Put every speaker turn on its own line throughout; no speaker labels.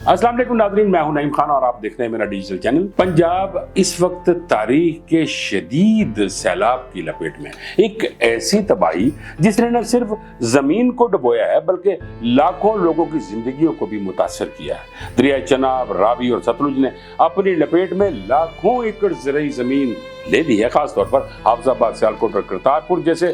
अस्सलाम वालेकुम नाज़रीन, मैं हूं नईम खान और आप देख रहे हैं मेरा डिजिटल चैनल। पंजाब इस वक्त तारीख के शदीद सैलाब की लपेट में, एक ऐसी तबाही जिसने न सिर्फ जमीन को डुबोया है बल्कि लाखों लोगों की जिंदगियों को भी मुतासर किया है। दरिया चनाब, रावी और सतलुज ने अपनी लपेट में लाखों एकड़ ज़रई जमीन ले ली है। खासतौर पर हाफजाबाद, सियालकोट और करतारपुर जैसे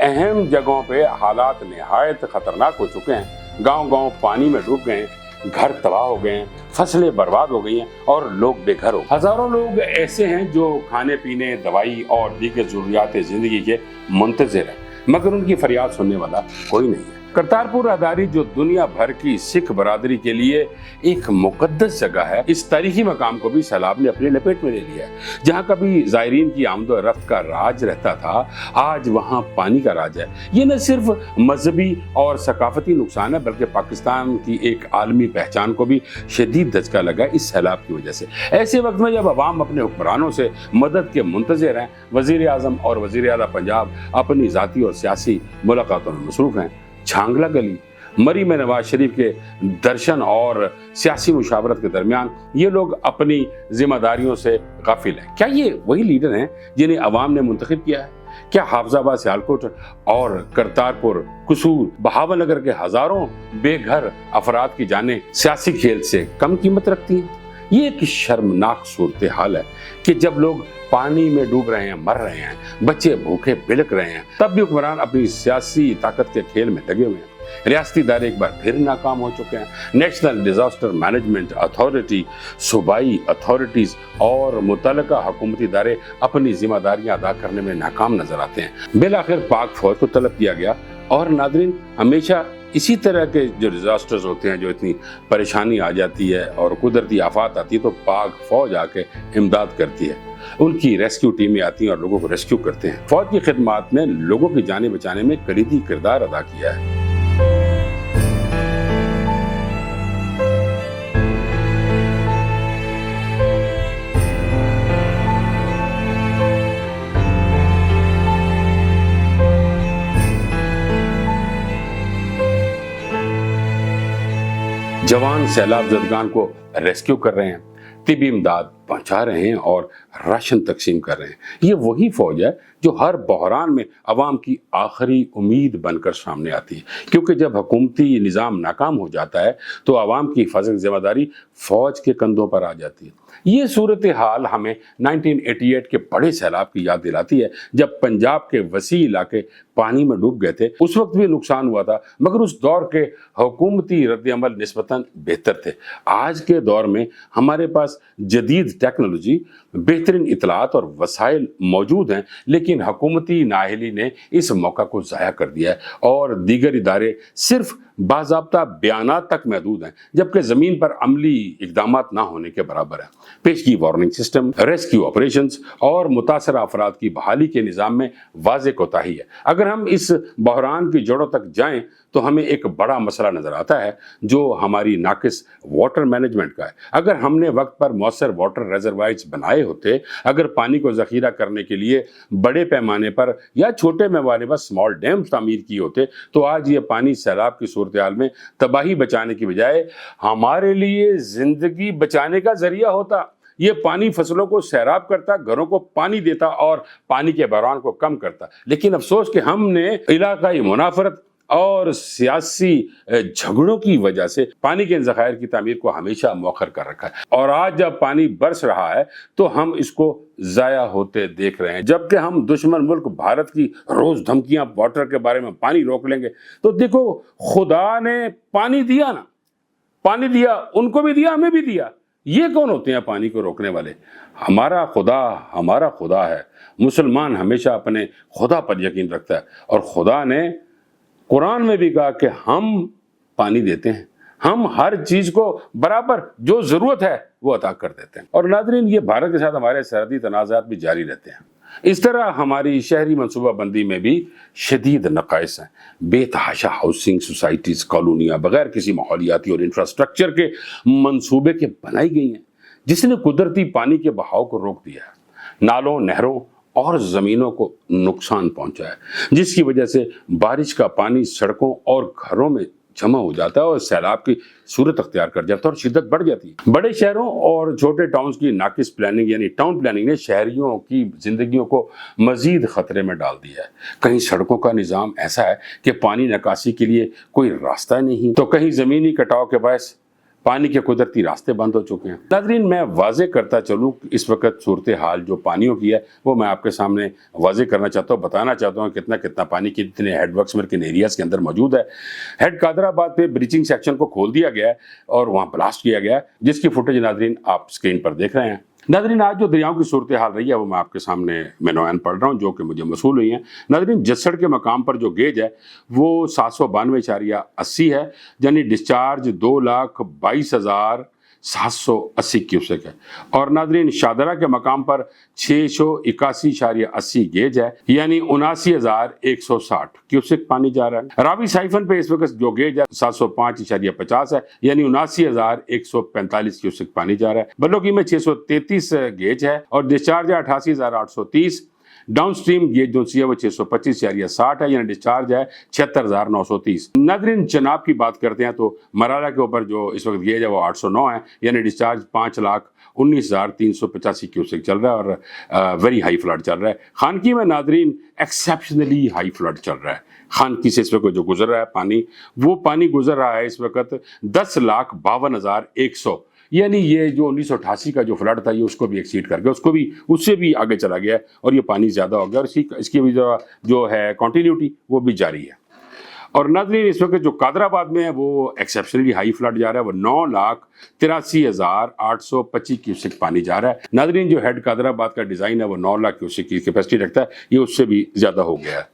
अहम जगहों पे हालात निहायत खतरनाक हो चुके हैं। गांव-गांव पानी में डूब गए, घर तबाह हो गए हैं, फसलें बर्बाद हो गई हैं और लोग बेघर हो। हजारों लोग ऐसे हैं जो खाने पीने, दवाई और दीगर जरूरियात जिंदगी के मुंतज़िर हैं, मगर उनकी फरियाद सुनने वाला कोई नहीं है। करतारपुर अदारी जो दुनिया भर की सिख बरादरी के लिए एक मुकद्दस जगह है, इस तारीखी मकाम को भी सैलाब ने अपनी लपेट में ले लिया है। जहाँ कभी जायरीन की आमदो रफ्त का राज रहता था, आज वहाँ पानी का राज है। ये न सिर्फ मजहबी और सकाफती नुकसान है बल्कि पाकिस्तान की एक आलमी पहचान को भी शदीद धचका लगा इस सैलाब की वजह से। ऐसे वक्त में जब अवाम अपने हुक्मरानों से मदद के मुंतज़िर हैं, वज़ीर आज़म और वज़ीर आला पंजाब अपनी ज़ाती और सियासी मुलाकातों में मसरूफ़ हैं। छांगला गली, मरी में नवाज शरीफ के दर्शन और सियासी मुशावरत के दरमियान ये लोग अपनी जिम्मेदारियों से गाफिल हैं। क्या ये वही लीडर हैं जिन्हें अवाम ने मुंतखब किया है? क्या हाफजाबाद, सियालकोट और करतारपुर, कसूर, बहावलनगर के हजारों बेघर अफराद की जानें सियासी खेल से कम कीमत रखती हैं? ये एक शर्मनाक सूरत हाल है कि जब लोग पानी में डूब रहे हैं, मर रहे हैं, बच्चे भूखे बिलक रहे हैं, तब भी हुक्मरान अपनी सियासी ताकत के खेल में लगे हुए हैं। रियासती इदारे एक बार फिर नाकाम हो चुके हैं। नेशनल डिजास्टर मैनेजमेंट अथॉरिटी, सूबाई अथॉरिटीज और मुतल्लिका हुकूमती इदारे अपनी जिम्मेदारियां अदा करने में नाकाम नजर आते हैं। बिलाखिर पाक फौज को तलब किया गया और नाज़रीन, हमेशा इसी तरह के जो डिजास्टर्स होते हैं, जो इतनी परेशानी आ जाती है और कुदरती आफात आती है, तो पाक फौज आके इमदाद करती है। उनकी रेस्क्यू टीमें आती हैं और लोगों को रेस्क्यू करते हैं। फौज की खिदमत ने लोगों की जानें बचाने में कलीदी किरदार अदा किया है। जवान सैलाब ज़दगान को रेस्क्यू कर रहे हैं, तिबी इमदाद पहुंचा रहे हैं और राशन तकसीम कर रहे हैं। ये वही फौज है जो हर बहरान में अवाम की आखिरी उम्मीद बनकर सामने आती है, क्योंकि जब हुकूमती निज़ाम नाकाम हो जाता है तो अवाम की हिफाजत की जिम्मेदारी फौज के कंधों पर आ जाती है। ये सूरत हाल हमें 1988 के बड़े सैलाब की याद दिलाती है, जब पंजाब के वसी इलाके पानी में डूब गए थे। उस वक्त भी नुकसान हुआ था, मगर उस दौर के हुकूमती रद्द-ए-अमल निस्बतन बेहतर थे। आज के दौर में हमारे पास जदीद टेक्नोलॉजी, बेहतरीन इतलात और वसाइल मौजूद हैं, लेकिन हुकूमती नाअहली ने इस मौका को ज़ाया कर दिया है और दीगर इदारे सिर्फ बाज़ाब्ता बयानात तक महदूद हैं, जबकि ज़मीन पर अमली इक़दामात ना होने के बराबर है। पेशगी वार्निंग सिस्टम, रेस्क्यू ऑपरेशंस और मुतासरा अफराद की बहाली के निज़ाम में वाज़ेह कोताही है। अगर हम इस बहरान की जड़ों तक जाएं तो हमें एक बड़ा मसला नज़र आता है जो हमारी नाकिस वाटर मैनेजमेंट का है। अगर हमने वक्त पर मौसर वाटर रिजर्वायर्स बनाए होते, अगर पानी को ज़ख़ीरा करने के लिए बड़े पैमाने पर या छोटे पैमाने पर स्मॉल डैम्स तामीर किए होते, तो आज ये पानी सैलाब की सूरत हाल में तबाही बचाने की बजाय हमारे लिए ज़िंदगी बचाने का ज़रिया होता। ये पानी फसलों को सैराब करता, घरों को पानी देता और पानी के बहरान को कम करता। लेकिन अफसोस कि हमने इलाकाई मुनाफरत और सियासी झगड़ों की वजह से पानी के ज़खायर की तामीर को हमेशा मौखर कर रखा है, और आज जब पानी बरस रहा है तो हम इसको ज़ाया होते देख रहे हैं। जबकि हम दुश्मन मुल्क भारत की रोज़ धमकियां वाटर के बारे में, पानी रोक लेंगे, तो देखो खुदा ने पानी दिया ना, पानी दिया, उनको भी दिया, हमें भी दिया। ये कौन होते हैं पानी को रोकने वाले? हमारा खुदा है। मुसलमान हमेशा अपने खुदा पर यकीन रखता है और खुदा ने कुरान में भी कहा कि हम पानी देते हैं, हम हर चीज को बराबर जो जरूरत है वो अता कर देते हैं। और नाज़रीन, ये भारत के साथ हमारे सरहदी तनाज़ात भी जारी रहते हैं। इस तरह हमारी शहरी मनसूबाबंदी में भी शदीद नक़ाइस हैं। बेतहाशा हाउसिंग सोसाइटीज़, कॉलोनियाँ बगैर किसी माहौलियाती और इंफ्रास्ट्रक्चर के मंसूबे के बनाई गई हैं, जिसने कुदरती पानी के बहाव को रोक दिया है, नालों, नहरों और ज़मीनों को नुकसान पहुंचा है, जिसकी वजह से बारिश का पानी सड़कों और घरों में जमा हो जाता है और सैलाब की सूरत अख्तियार कर जाता है और शिद्दत बढ़ जाती है। बड़े शहरों और छोटे टाउन्स की नाकिस प्लानिंग यानी टाउन प्लानिंग ने शहरियों की जिंदगियों को मजीद खतरे में डाल दिया है। कहीं सड़कों का निज़ाम ऐसा है कि पानी निकासी के लिए कोई रास्ता नहीं, तो कहीं ज़मीनी कटाव के बायस पानी के कुदरती रास्ते बंद हो चुके हैं। नाज़रीन, मैं वाजे करता चलूँ इस वक्त सूरत हाल जो पानियों की है वो मैं आपके सामने वाजे करना चाहता हूँ, बताना चाहता हूँ कितना कितना पानी कितने हेड वर्क्स में किन एरियाज़ के अंदर मौजूद है। हेड कादराबाद पे ब्रीचिंग सेक्शन को खोल दिया गया है और वहाँ ब्लास्ट किया गया है, जिसकी फुटेज नाज़रीन आप स्क्रीन पर देख रहे हैं। नाज़रीन, आज जो दरियाओं की सूरत हाल रही है वो मैं आपके सामने मेनोयन पढ़ रहा हूँ जो कि मुझे मसूल हुई हैं। नाज़रीन, जस्सड़ के मकाम पर जो गेज है वो 792.80 है, यानी डिस्चार्ज 2,22,780 क्यूसेक है। और नाज़रीन, शादरा के मकाम पर 681.80 गेज है, यानी 79,160 क्यूसेक पानी जा रहा है। रावी साइफन पे इस वक्त जो गेज है 705.50 है, यानी 79,145 क्यूसेक पानी जा रहा है। बल्लोकी में 633 गेज है और डिस्चार्ज है 88,830। डाउन स्ट्रीम गेज जो है वो 625.60 है, यानी डिस्चार्ज है 76,930। नाज़रीन, चनाब की बात करते हैं तो मराला के ऊपर जो इस वक्त गेज है वो 809 है, यानी डिस्चार्ज 5,19,385 क्यूसेक चल रहा है और वेरी हाई फ्लड चल रहा है। खानकी में नाज़रीन एक्सेप्शनली हाई फ्लड चल रहा है। खानकी से इस वक्त जो गुजर रहा है पानी, वो पानी गुजर रहा है इस वक्त 10,52,100, यानी ये जो 1988 का जो फ्लड था ये उसको भी एक्सीड कर गया, उससे भी आगे चला गया और ये पानी ज़्यादा हो गया और इसकी भी जो है कंटिन्यूटी वो भी जारी है। और नाज़रीन, इस वक्त जो कादराबाद में है वो एक्सेप्शनली हाई फ्लड जा रहा है, वो 9,83,825 क्यूसेक पानी जा रहा है। नाज़रीन, जो हेड कादराबाद का डिज़ाइन है वो 9 लाख क्यूसेक की कैपेसिटी रखता है, ये उससे भी ज़्यादा हो गया है।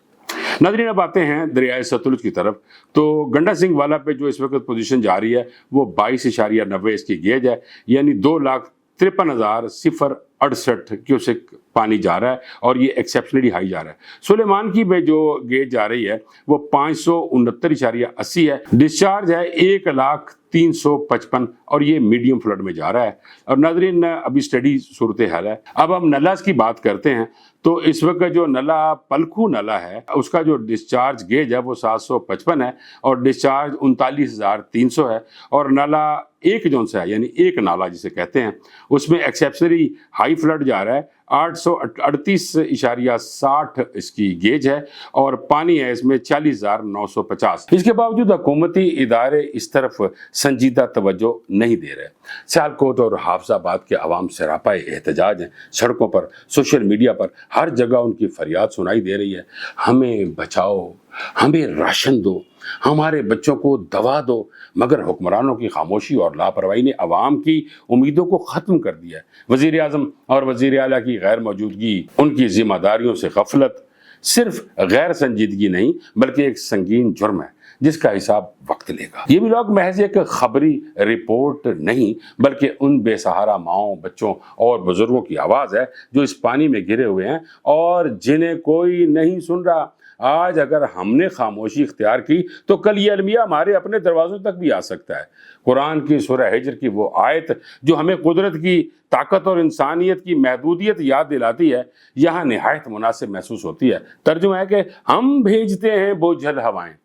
नाज़रीन, अब आते हैं दरियाए सतलुज की तरफ। तो गंडा सिंह वाला पे जो इस वक्त पोजीशन जा रही है वो 22.90 इसकी गेज है, यानी 2,53,068 क्यूसेक पानी जा रहा है और ये एक्सेप्शनली हाई जा रहा है। सुलेमान की पे जो गेज जा रही है वो 569.80 है, डिस्चार्ज है 1,03,55 और ये मीडियम फ्लड में जा रहा है। और नाज़रीन, अभी स्टडी सूरत हाल है। अब हम नलास की बात करते हैं तो इस वक्त जो नला पलखू नला है उसका जो डिस्चार्ज गेज है वो 755 है और डिस्चार्ज 39,300 है। और नाला एक जोन सा है, यानी एक नाला जिसे कहते हैं, उसमें एक्सेप्शनली हाई फ्लड जा रहा है, 838.60 इसकी गेज है और पानी है इसमें 40,950। इसके बावजूद हुकूमती इदारे इस तरफ संजीदा तवज्जो नहीं दे रहे। सियालकोट और हाफजाबाद के अवाम सरापाए एहतजाज हैं, सड़कों पर, सोशल मीडिया पर, हर जगह उनकी फरियाद सुनाई दे रही है, हमें बचाओ, हमें राशन दो, हमारे बच्चों को दवा दो। मगर हुक्मरानों की खामोशी और लापरवाही ने अवाम की उम्मीदों को ख़त्म कर दिया है। वज़ीर आज़म और वज़ीर आला की गैर मौजूदगी, उनकी जिम्मेदारियों से गफलत सिर्फ गैर संजीदगी नहीं बल्कि एक संगीन जुर्म है जिसका हिसाब वक्त लेगा। ये भी लोग महज एक खबरी रिपोर्ट नहीं बल्कि उन बेसहारा माओं, बच्चों और बुजुर्गों की आवाज़ है जो इस पानी में घिरे हुए हैं और जिन्हें कोई नहीं सुन रहा। आज अगर हमने खामोशी इख्तियार की तो कल ये अलमिया हमारे अपने दरवाज़ों तक भी आ सकता है। कुरान की सूरह हिज्र की वो आयत जो हमें कुदरत की ताकत और इंसानियत की महदूदियत याद दिलाती है, यहाँ निहायत मुनासिब महसूस होती है। तर्जुमा है कि हम भेजते हैं बोझल हवाएं,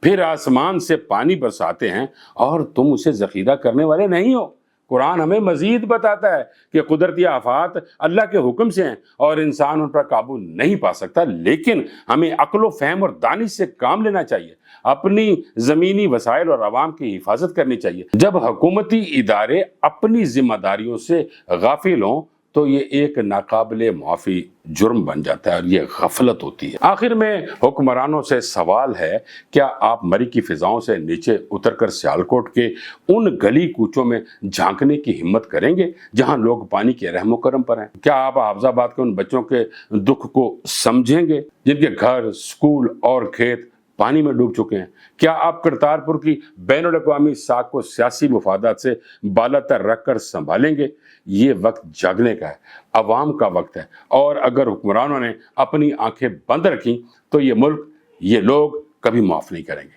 फिर आसमान से पानी बरसाते हैं और तुम उसे ज़ख़ीरा करने वाले नहीं हो। कुरान हमें मजीद बताता है कि कुदरती आफात अल्लाह के हुक्म से हैं और इंसान उन पर काबू नहीं पा सकता, लेकिन हमें अक्ल फहम और दानिश से काम लेना चाहिए, अपनी ज़मीनी वसाइल और आवाम की हिफाजत करनी चाहिए। जब हुकूमती इदारे अपनी जिम्मेदारियों से गाफिल हों तो ये एक नाकाबिले माफ़ी जुर्म बन जाता है और ये गफलत होती है। आखिर में हुक्मरानों से सवाल है, क्या आप मरी की फिजाओं से नीचे उतरकर सियालकोट के उन गली कूचों में झांकने की हिम्मत करेंगे जहां लोग पानी के रहमो करम पर हैं? क्या आप हाफजाबाद के उन बच्चों के दुख को समझेंगे जिनके घर, स्कूल और खेत पानी में डूब चुके हैं? क्या आप करतारपुर की बैनुल-अक़वामी साख को सियासी मुफादात से बालातर रख कर संभालेंगे? ये वक्त जागने का है, अवाम का वक्त है, और अगर हुक्मरानों ने अपनी आंखें बंद रखी तो ये मुल्क, ये लोग कभी माफ़ नहीं करेंगे।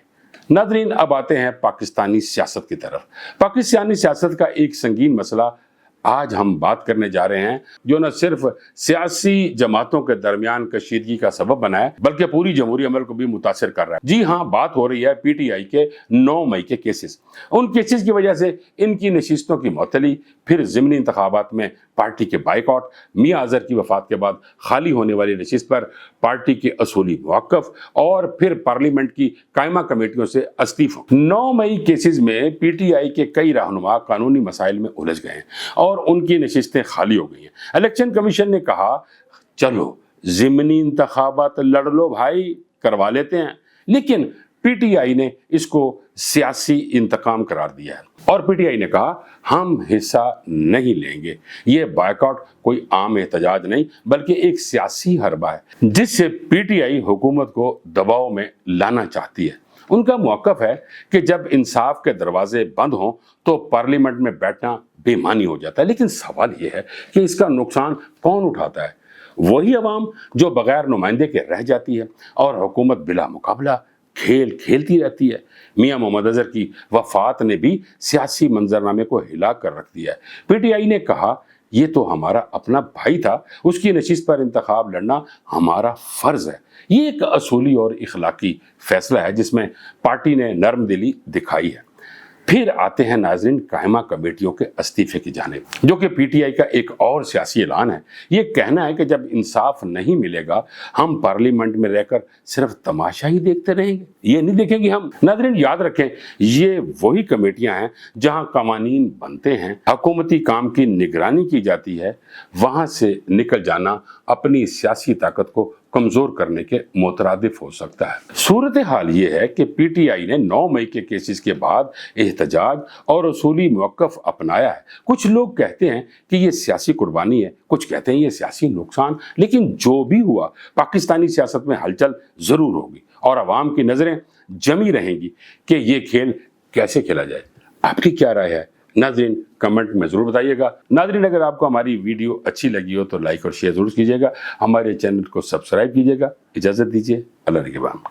नाज़रीन, अब आते हैं पाकिस्तानी सियासत की तरफ। पाकिस्तानी सियासत का एक संगीन मसला آج ہم بات کرنے جا رہے ہیں جو نہ صرف سیاسی جماعتوں کے درمیان کشیدگی کا سبب بنا ہے بلکہ پوری جمہوری عمل کو بھی متاثر کر رہا ہے۔ جی ہاں، بات ہو رہی ہے پی ٹی آئی کے 9 مئی کے کیسز۔ ان کیسز کی وجہ سے ان کی نشستوں کی معطلی، پھر ضمنی انتخابات میں پارٹی کے بائیکاٹ، میاں اظہر کی وفات کے بعد خالی ہونے والی نشست پر پارٹی کے اصولی موقف، اور پھر پارلیمنٹ کی قائمہ کمیٹیوں سے استعفوں۔ 9 مئی کیسز میں پی ٹی آئی کے کئی رہنما قانونی مسائل میں الجھ گئے ہیں اور ان کی نشستیں خالی ہو گئی ہیں۔ الیکشن کمیشن نے کہا چلو ضمنی انتخابات لڑ لو بھائی، کروا لیتے ہیں، لیکن پی ٹی آئی نے اس کو سیاسی انتقام قرار دیا ہے اور پی ٹی آئی نے کہا ہم حصہ نہیں لیں گے۔ یہ بائیکاٹ کوئی عام احتجاج نہیں بلکہ ایک سیاسی حربہ ہے جس سے پی ٹی آئی حکومت کو دباؤ میں لانا چاہتی ہے۔ ان کا موقف ہے کہ جب انصاف کے دروازے بند ہوں تو پارلیمنٹ میں بیٹھنا بے معنی ہو جاتا ہے، لیکن سوال یہ ہے کہ اس کا نقصان کون اٹھاتا ہے؟ وہی عوام جو بغیر نمائندے کے رہ جاتی ہے اور حکومت بلا مقابلہ کھیل کھیلتی رہتی ہے۔ میاں محمد اظہر کی وفات نے بھی سیاسی منظرنامے کو ہلا کر رکھ دیا ہے۔ پی ٹی آئی نے کہا یہ تو ہمارا اپنا بھائی تھا، اس کی نشست پر انتخاب لڑنا ہمارا فرض ہے۔ یہ ایک اصولی اور اخلاقی فیصلہ ہے جس میں پارٹی نے نرم دلی دکھائی ہے۔ پھر آتے ہیں ناظرین قائمہ کمیٹیوں کے استعفے کی جانب، جو کہ پی ٹی آئی کا ایک اور سیاسی اعلان ہے۔ یہ کہنا ہے کہ جب انصاف نہیں ملے گا ہم پارلیمنٹ میں رہ کر صرف تماشا ہی دیکھتے رہیں گے، یہ نہیں دیکھیں گے ہم۔ ناظرین یاد رکھیں، یہ وہی کمیٹیاں ہیں جہاں قوانین بنتے ہیں، حکومتی کام کی نگرانی کی جاتی ہے۔ وہاں سے نکل جانا اپنی سیاسی طاقت کو کمزور کرنے کے مترادف ہو سکتا ہے۔ صورتحال یہ ہے کہ پی ٹی آئی نے 9 مئی کے کیسز کے بعد احتجاج اور اصولی موقف اپنایا ہے۔ کچھ لوگ کہتے ہیں کہ یہ سیاسی قربانی ہے، کچھ کہتے ہیں یہ سیاسی نقصان، لیکن جو بھی ہوا پاکستانی سیاست میں ہلچل ضرور ہوگی اور عوام کی نظریں جمی رہیں گی کہ یہ کھیل کیسے کھیلا جائے۔ آپ کی کیا رائے ہے؟ ناظرین کمنٹ میں ضرور بتائیے گا۔ ناظرین اگر آپ کو ہماری ویڈیو اچھی لگی ہو تو لائک اور شیئر ضرور کیجیے گا، ہمارے چینل کو سبسکرائب کیجیے گا۔ اجازت دیجیے، اللہ نگہبان۔